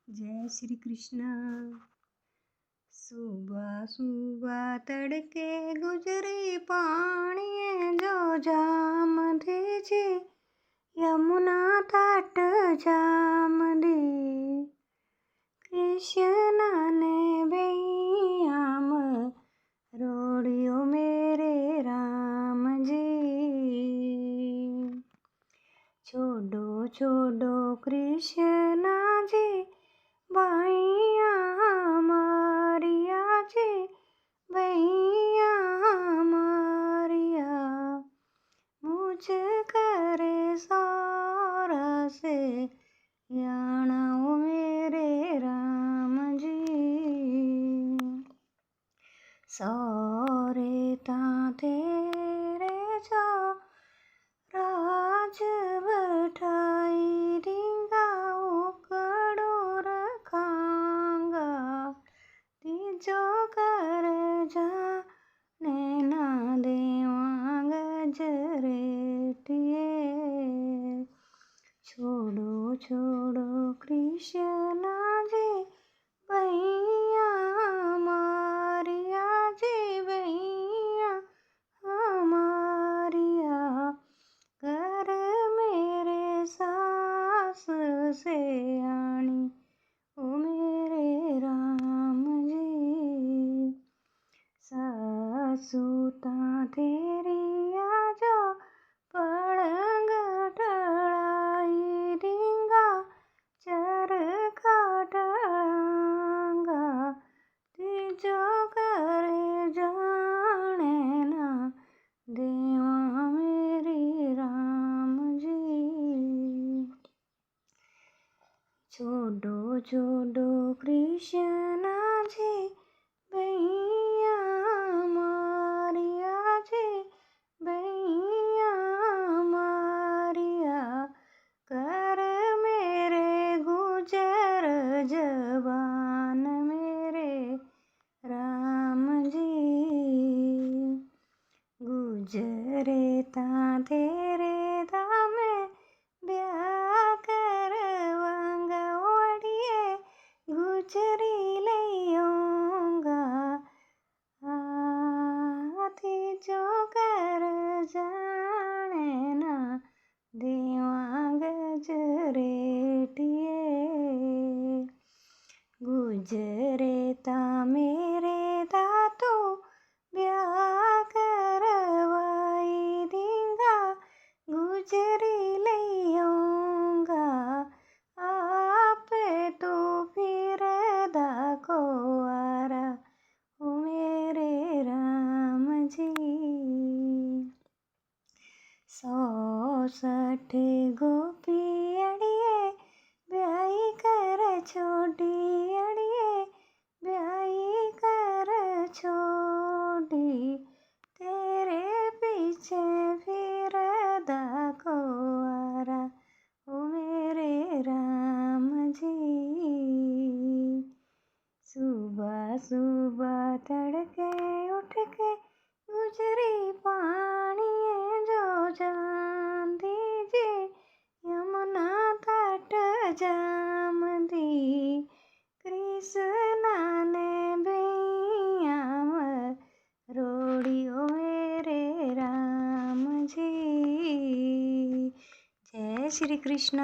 जय श्री कृष्ण। सुबह सुबह तड़के गुजरी पाणीए जो जाम दीजे, यमुना तट जाम दे। कृष्ण ने बेयाम रोड़ियो मेरे राम जी। छोड़ो छोड़ो कृष्ण जी भैया मारिया जी, भैया मारिया। मुझ करे सारा से याणो मेरे राम जी। सौरे ता तेरे जो राज बठाई दींगा, उकड़ो रखांगा तीजो कर जाने ना देवा गजरेटिए। छोड़ो छोड़ो कृष्ण जी भैया मारिया जी, भैया हमारिया। कर मेरे सास से आनी ओ मेरे राम जी। सासू ता तेरी आजो पलंग टड़ाई दींगा, चरखा टड़ांगा तीजो करे जाने ना देवा मेरी राम जी। छोड़ो छोड़ो कृष्ण जी भैया मारिया जी, भैया मारिया। कर मेरे गुजर जबान मेरे राम जी। गुजरे ता तेरे दामे ब्याह करवांगा ओड़िए, गुजरी लयोंगा हाथी जो कर जाने ना देवा गजरेटिए। गुजरे ता मेरे दातू ब्याह करवाई दींगा, गुजरी लयोंगा आप तो फिर दाको आरा ओ मेरे राम जी। 160 गोपी अड़िए ब्याई कर छोड़ी अड़िए, ब्याई कर छोड़ी। तेरे पीछे फिर दाको आरा ओ मेरे राम जी। सुबह सुबह तड़के उठ के गुजरी पाणीए जो जान दीजे, यमुना तट जाम दी। कृष्ण ने बेयाम रोड़ियो मेरे राम जी। जय श्री कृष्ण।